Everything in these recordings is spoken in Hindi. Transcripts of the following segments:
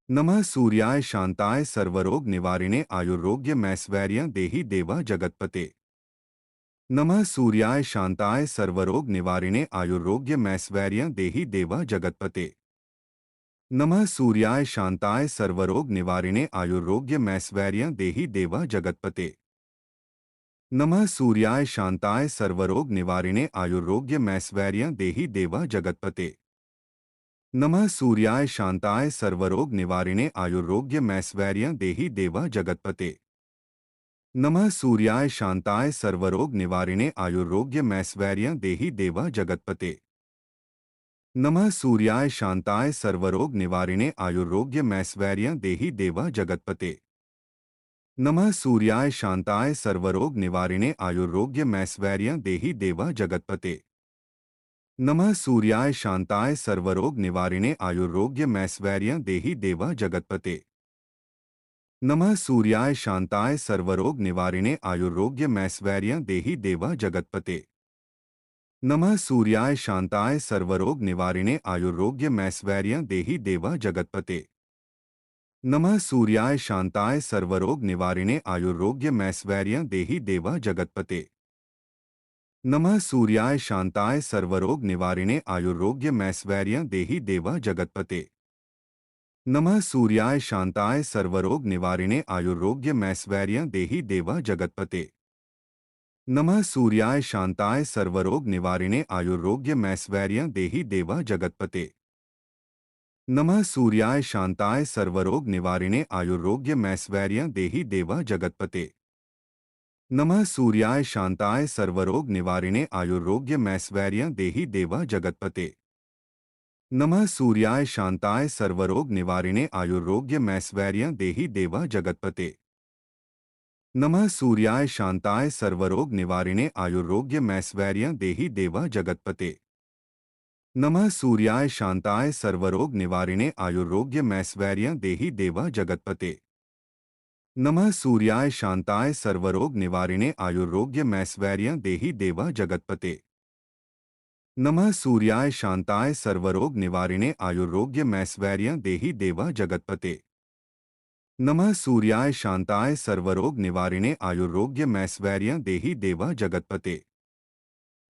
नमः सूर्याय शांताय सर्वरोग निवारिणे आयुर्रोग्यमैश्वर्य देहि देवा जगत्पते। नमः सूर्याय शांताय सर्वरोग निवारिणे आयुर्रोग्यमैश्वर्य देहि देवा जगत्पते। नमः सूर्याय शांताय सर्वरोग निवारिणे आयुर्रोग्यमैश्वर्य देहि देवा जगत्पते। नमः सूर्याय शांताय सर्वरोग निवारिणे आयुर्रोग्यमैश्वर्य देहि देवा जगत्पते। नमः सूर्याय शांताय सर्वरोग निवारिणे आयुर्रोग्यमैश्वर्य देहि देवा जगत्पते। नमः सूर्याय शांताय सर्वरोग निवारिणे आयुर्रोग्यमैश्वर्य देहि देवा जगत्पते। नमः सूर्याय शांताय सर्वरोग निवारिणे आयुर्रोग्यमैश्वर्य देहि देवा जगत्पते। नमः सूर्याय शांताय सर्वरोग निवारिणे आयुर्रोग्यमैश्वर्य देहि देवा जगत्पते। नमः सूर्याय शांताय सर्वरोग निवारिणे आयुर्रोग्यमैश्वर्य देहि देवा जगत्पते। नमः सूर्याय शांताय सर्वरोग निवारिणे आयुर्रोग्यमैश्वर्य देहि देवा जगत्पते। नमः सूर्याय शांताय सर्वरोग निवारिणे आयुर्रोग्यमैश्वर्य देहि देवा जगत्पते। नमः सूर्याय शांताय सर्वरोग निवारिणे आयुर्रोग्यमैश्वर्य देहि देवा जगत्पते। नमः सूर्याय शांताय सर्वरोग निवारिणे आयुर्रोग्यमैश्वर्य देहि देवा जगत्पते। नमः सूर्याय शांताय सर्वरोग निवारिणे आयुर्रोग्यमैश्वर्य देहि देवा जगत्पते। नमः सूर्याय शांताय सर्वरोग निवारिणे आयुर्रोग्यमैश्वर्य देहि देवा जगत्पते। नमः सूर्याय शांताय सर्वरोग निवारिणे आयुर्रोग्यमैश्वर्य देहि देवा जगत्पते। नमः सूर्याय शांताय सर्वरोग निवारिणे आयुर्रोग्यमैश्वर्य देहि देवा जगत्पते। नमः सूर्याय शांताय सर्वरोग निवारिणे आयुर्रोग्यमैश्वर्य देहि देवा जगत्पते। नमः सूर्याय शांताय सर्वरोग निवारिणे आयुर्रोग्यमैश्वर्य देहि देवा जगत्पते। नमः सूर्याय शांताय सर्वरोग निवारिणे आयुर्रोग्यमैश्वर्य देहि देवा जगत्पते। नमः सूर्याय शांताय सर्वरोग निवारिणे आयुर्रोग्यमैश्वर्य देहि देवा जगत्पते। नमः सूर्याय शांताय सर्वरोग निवारिणे आयुर्रोग्यमैश्वर्य देहि देवा जगत्पते। नमः सूर्याय शांताय सर्वरोग निवारिणे आयुर्रोग्यमैश्वर्य देहि देवा जगत्पते।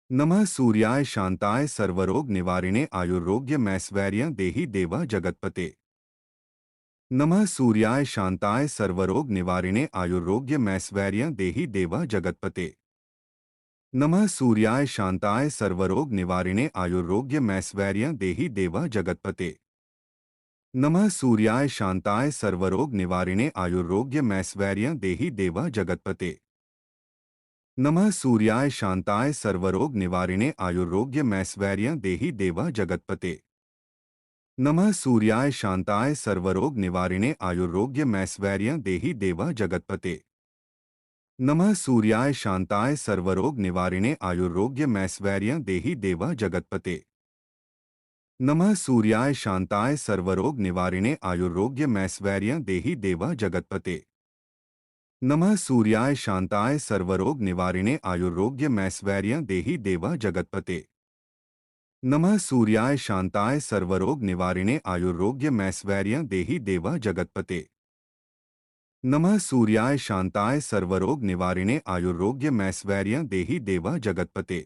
नमः सूर्याय शांताय सर्वरोग निवारिणे आयुर्रोग्यमैश्वर्य देहि देवा जगत्पते। नमः सूर्याय शांताय सर्वरोग निवारिणे आयुर्रोग्यमैश्वर्य देहि देवा जगत्पते। नमः सूर्याय शांताय सर्वरोग निवारिणे आयुर्रोग्यमैश्वर्य देहि देवा जगत्पते। नमः सूर्याय शांताय सर्वरोग निवारिणे आयुर्रोग्यमैश्वर्य देहि देवा जगत्पते। नमः सूर्याय शांताय सर्वरोग निवारिणे आयुर्रोग्यमैश्वर्य देहि देवा जगत्पते। नमः सूर्याय शांताय सर्वरोग निवारिणे आयुर्रोग्यमैश्वर्य देहि देवा जगत्पते। नमः सूर्याय शांताय सर्वरोग निवारिणे आयुर्रोग्यमैश्वर्य देहि देवा जगत्पते। नमः सूर्याय शांताय सर्वरोग निवारिणे आयुर्रोग्यमैश्वर्य देहि देवा जगत्पते। नमः सूर्याय शांताय सर्वरोग निवारिणे आयुर्रोग्यमैश्वर्य देहि देवा जगत्पते। नमः सूर्याय शांताय सर्वरोग निवारिणे आयुर्रोग्यमैश्वर्य देहि देवा जगत्पते। नमः सूर्याय शांताय सर्वरोग निवारिणे आयुर्रोग्यमैश्वर्य देहि देवा जगत्पते।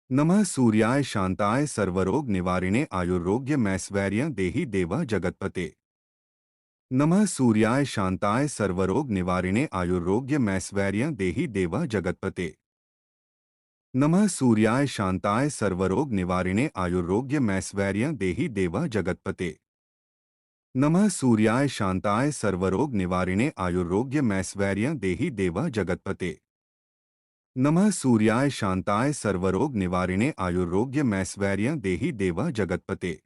नमः सूर्याय शांताय सर्वरोग निवारिणे आयुर्रोग्यमैश्वर्य देहि देवा जगत्पते। नमः सूर्याय शांताय सर्वरोग निवारिणे आयुर्रोग्यमैश्वर्य देहि देवा जगत्पते। नमः सूर्याय शांताय सर्वरोग निवारिणे आयुर्रोग्यमैश्वर्य देहि देवा जगत्पते। नमः सूर्याय शांताय सर्वरोग निवारिणे आयुर्रोग्यमैश्वर्य देहि देवा जगत्पते। नमः सूर्याय शांताय सर्वरोग निवारिणे आयुर्रोग्यमैश्वर्य देहि देवा जगत्पते।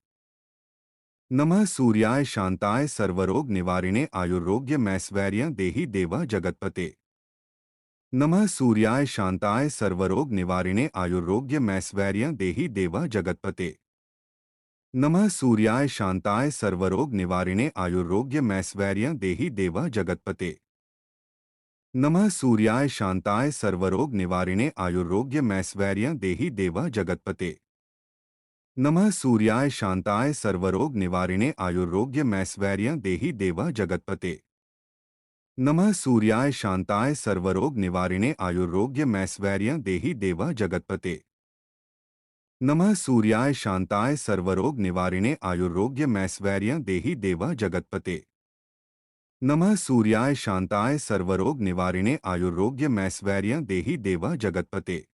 नमः सूर्याय शांताय सर्वरोग निवारिणे आयुर्रोग्यमैश्वर्य देहि देवा जगत्पते। नमः सूर्याय शांताय सर्वरोग निवारिणे आयुर्रोग्यमैश्वर्य देहि देवा जगत्पते। नमः सूर्याय शांताय सर्वरोग निवारिणे आयुर्रोग्यमैश्वर्य देहि देवा जगत्पते। नमः सूर्याय शांताय सर्वरोग निवारिणे आयुर्रोग्यमैश्वर्य देहि देवा जगत्पते। नमः सूर्याय शांताय सर्वरोग निवारिणे आयुर्रोग्यमैश्वर्य देहि देवा जगत्पते। नमः सूर्याय शांताय सर्वरोग निवारिणे आयुर्रोग्यमैश्वर्य देहि देवा जगत्पते। नमः सूर्याय शांताय सर्वरोग निवारिणे आयुर्रोग्यमैश्वर्य देहि देवा जगत्पते। नमः सूर्याय शांताय सर्वरोग निवारिणे आयुर्रोग्यमैश्वर्य देहि देवा जगत्पते।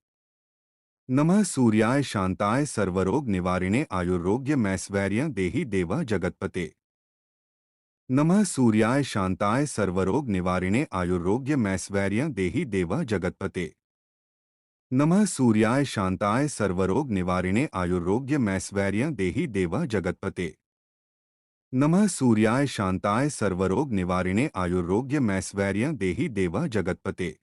नमः सूर्याय शांताय सर्वरोग निवारिणे आयुर्रोग्यमैश्वर्य देहि देवा जगत्पते। नमः सूर्याय शांताय सर्वरोग निवारिणे आयुर्रोग्यमैश्वर्य देहि देवा जगत्पते। नमः सूर्याय शांताय सर्वरोग निवारिणे आयुर्रोग्यमैश्वर्य देहि देवा जगत्पते। नमः सूर्याय शांताय सर्वरोग निवारिणे आयुर्रोग्यमैश्वर्य देहि देवा जगत्पते।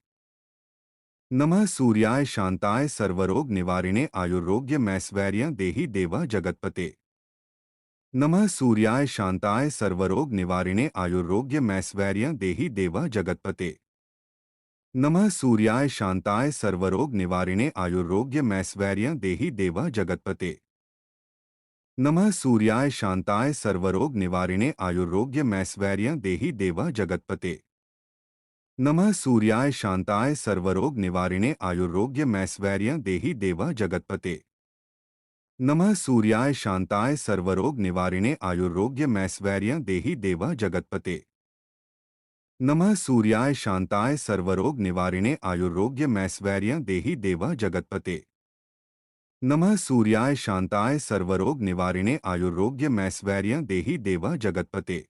नमः सूर्याय शांताय सर्वरोग निवारिणे आयुर्रोग्यमैश्वर्य देहि देवा जगत्पते। नमः सूर्याय शांताय सर्वरोग निवारिणे आयुर्रोग्यमैश्वर्य देहि देवा जगत्पते। नमः सूर्याय शांताय सर्वरोग निवारिणे आयुर्रोग्यमैश्वर्य देहि देवा जगत्पते। नमः सूर्याय शांताय सर्वरोग निवारिणे आयुर्रोग्यमैश्वर्य देहि देवा जगत्पते। नमः सूर्याय शांताय सर्वरोग निवारिणे आयुर्रोग्यमैश्वर्य देहि देवा जगत्पते। नमः सूर्याय शांताय सर्वरोग निवारिणे आयुर्रोग्यमैश्वर्य देहि देवा जगत्पते। नमः सूर्याय शांताय सर्वरोग निवारिणे आयुर्रोग्यमैश्वर्य देहि देवा जगत्पते। नमः सूर्याय शांताय सर्वरोग निवारिणे आयुर्रोग्यमैश्वर्य देहि देवा जगत्पते।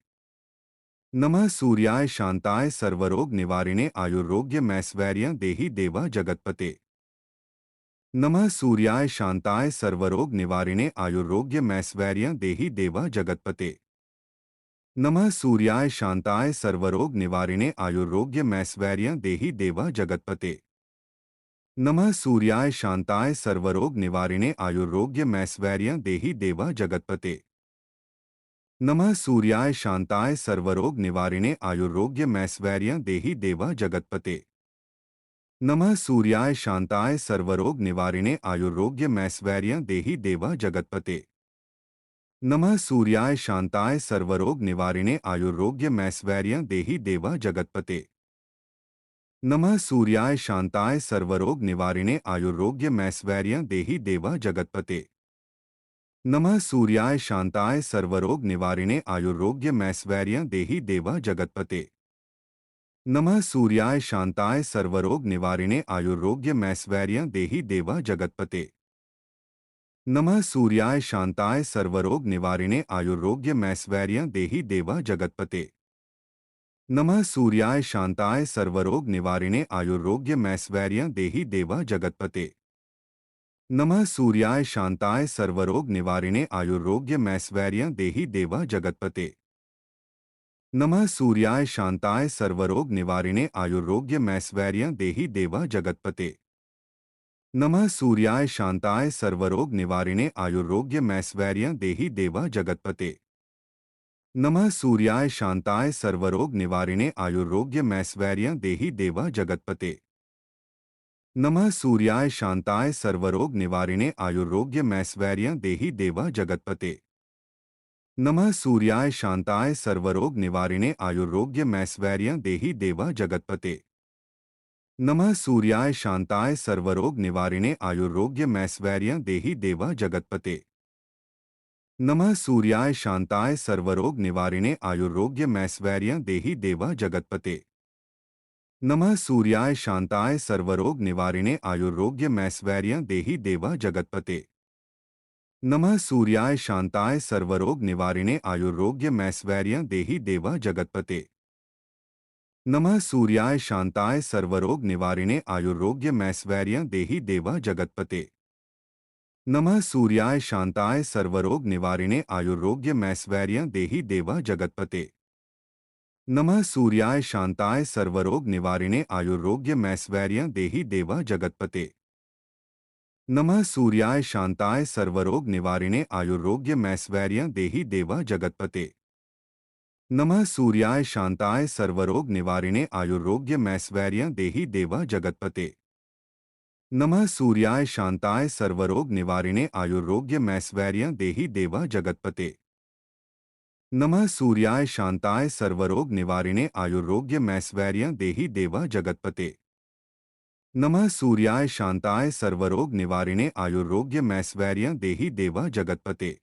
नमः सूर्याय शांताय सर्वरोग निवारिणे आयुर्रोग्यमैश्वर्य देहि देवा जगत्पते। नमः सूर्याय शांताय सर्वरोग निवारिणे आयुर्रोग्यमैश्वर्य देहि देवा जगत्पते। नमः सूर्याय शांताय सर्वरोग निवारिणे आयुर्रोग्यमैश्वर्य देहि देवा जगत्पते। नमः सूर्याय शांताय सर्वरोग निवारिणे आयुर्रोग्यमैश्वर्य देहि देवा जगत्पते। नमः सूर्याय शांताय सर्वरोग निवारिणे आयुर्रोग्यमैश्वर्य देहि देवा जगत्पते। नमः सूर्याय शांताय सर्वरोग निवारिणे आयुर्रोग्यमैश्वर्य देहि देवा जगत्पते। नमः सूर्याय शांताय सर्वरोग निवारिणे आयुर्रोग्यमैश्वर्य देहि देवा जगत्पते। नमः सूर्याय शांताय सर्वरोग निवारिणे आयुर्रोग्यमैश्वर्य देहि देवा जगत्पते। नमः सूर्याय शांताय सर्वरोग निवारिणे आयुर्रोग्यमैश्वर्य देहि देवा जगत्पते। नमः सूर्याय शांताय सर्वरोग निवारिणे आयुर्रोग्यमैश्वर्य देहि देवा जगत्पते। नमः सूर्याय शांताय सर्वरोग निवारिणे आयुर्रोग्यमैश्वर्य देहि देवा जगत्पते। नमः सूर्याय शांताय सर्वरोग निवारिणे आयुर्रोग्यमैश्वर्य देहि देवा जगत्पते। नमः सूर्याय शांताय सर्वरोग निवारिणे आयुर्रोग्यमैश्वर्य देहि देवा जगत्पते। नमः सूर्याय शांताय सर्वरोग निवारिणे आयुर्रोग्यमैश्वर्य देहि देवा जगत्पते। नमः सूर्याय शांताय सर्वरोग निवारिणे आयुर्रोग्यमैश्वर्य देहि देवा जगत्पते। नमः सूर्याय शांताय सर्वरोग निवारिणे आयुर्रोग्यमैश्वर्य देहि देवा जगत्पते। नमः सूर्याय शांताय सर्वरोग निवारिणे आयुर्रोग्यमैश्वर्य देहि देवा जगत्पते। नमः सूर्याय शांताय सर्वरोग निवारिणे आयुर्रोग्यमैश्वर्य देहि देवा जगत्पते। नमः सूर्याय शांताय सर्वरोग निवारिणे आयुर्रोग्यमैश्वर्य देहि देवा जगत्पते। नमः सूर्याय शांताय सर्वरोग निवारिणे आयुर्रोग्यमैश्वर्य देहि देवा जगत्पते। नमः सूर्याय शांताय सर्वरोग निवारिणे आयुर्रोग्यमैश्वर्य देहि देवा जगत्पते। नमः सूर्याय शांताय सर्वरोग निवारिणे आयुर्रोग्यमैश्वर्य देहि देवा जगत्पते। नमः सूर्याय शांताय सर्वरोग निवारिणे आयुर्रोग्यमैश्वर्य देहि देवा जगत्पते। नमः सूर्याय शांताय सर्वरोग निवारिणे आयुर्रोग्यमैश्वर्य देहि देवा जगत्पते। नमः सूर्याय शांताय सर्वरोग निवारिणे आयुर्रोग्यमैश्वर्य देहि देवा जगत्पते। नमः सूर्याय शांताय सर्वरोग निवारिणे आयुर्रोग्यमैश्वर्य देहि देवा जगत्पते। नमः सूर्याय शांताय सर्वरोग निवारिणे आयुर्रोग्यमैश्वर्य देहि देवा जगत्पते। नमः सूर्याय शांताय सर्वरोग निवारिणे आयुर्रोग्यमैश्वर्य देहि देवा जगत्पते। नमः सूर्याय शांताय सर्वरोग निवारिणे आयुर्रोग्यमैश्वर्य देहि देवा जगत्पते। नमः सूर्याय शांताय सर्वरोग निवारिणे आयुर्रोग्यमैश्वर्य देहि देवा जगत्पते।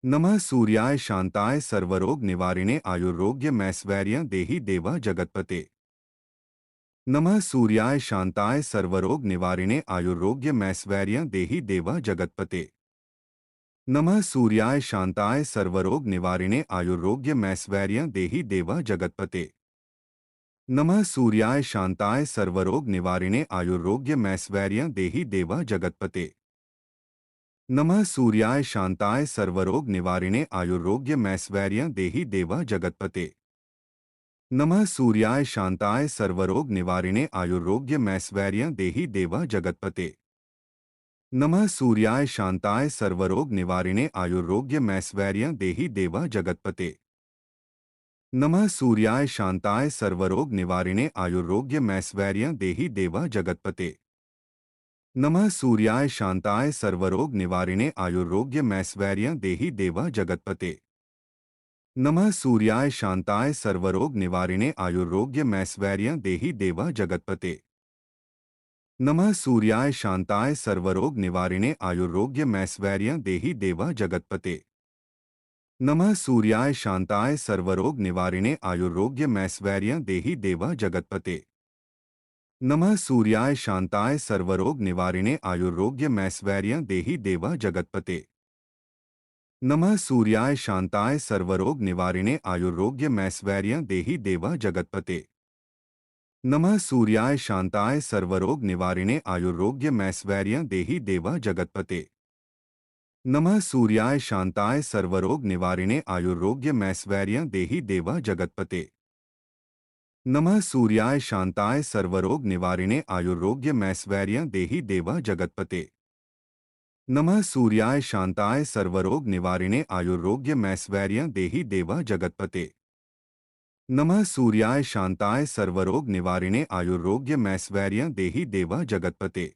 नमः सूर्याय शांताय सर्वरोग निवारिणे आयुर्रोग्यमैश्वर्य देहि देवा जगत्पते। नमः सूर्याय शांताय सर्वरोग निवारिणे आयुर्रोग्यमैश्वर्य देहि देवा जगत्पते। नमः सूर्याय शांताय सर्वरोग निवारिणे आयुर्रोग्यमैश्वर्य देहि देवा जगत्पते। नमः सूर्याय शांताय सर्वरोग निवारिणे आयुर्रोग्यमैश्वर्य देहि देवा जगत्पते। नमः सूर्याय शांताय सर्वरोग निवारिणे आयुर्रोग्यमैश्वर्य देहि देवा जगत्पते। नमः सूर्याय शांताय सर्वरोग निवारिणे आयुर्रोग्यमैश्वर्य देहि देवा जगत्पते। नमः सूर्याय शांताय सर्वरोग निवारिणे आयुर्रोग्यमैश्वर्य देहि देवा जगत्पते। नमः सूर्याय शांताय सर्वरोग निवारिणे आयुर्रोग्यमैश्वर्य देहि देवा जगत्पते। नमः सूर्याय शांताय सर्वरोग निवारिणे आयुर्रोग्यमैश्वर्य देहि देवा जगत्पते। नमः सूर्याय शांताय सर्वरोग निवारिणे आयुर्रोग्यमैश्वर्य देहि देवा जगत्पते। नमः सूर्याय शांताय सर्वरोग निवारिणे आयुर्रोग्यमैश्वर्य देहि देवा जगत्पते। नमः सूर्याय शांताय सर्वरोग निवारिणे आयुर्रोग्यमैश्वर्य देहि देवा जगत्पते। नमः सूर्याय शांताय सर्वरोग निवारिणे आयुर्रोग्यमैश्वर्य देहि देवा जगत्पते। नमः सूर्याय शांताय सर्वरोग निवारिणे आयुर्रोग्यमैश्वर्य देहि देवा जगत्पते। नमः सूर्याय शांताय सर्वरोग निवारिणे आयुर्रोग्यमैश्वर्य देहि देवा जगत्पते। नमः सूर्याय शांताय सर्वरोग निवारिणे आयुर्रोग्यमैश्वर्य देहि देवा जगत्पते। नमः सूर्याय शांताय सर्वरोग निवारिणे आयुर्रोग्यमैश्वर्य देहि देवा जगत्पते। नमः सूर्याय शांताय सर्वरोग निवारिणे आयुर्रोग्यमैश्वर्य देहि देवा जगत्पते। नमः सूर्याय शांताय सर्वरोग निवारिणे आयुर्रोग्यमैश्वर्य देहि देवा जगत्पते।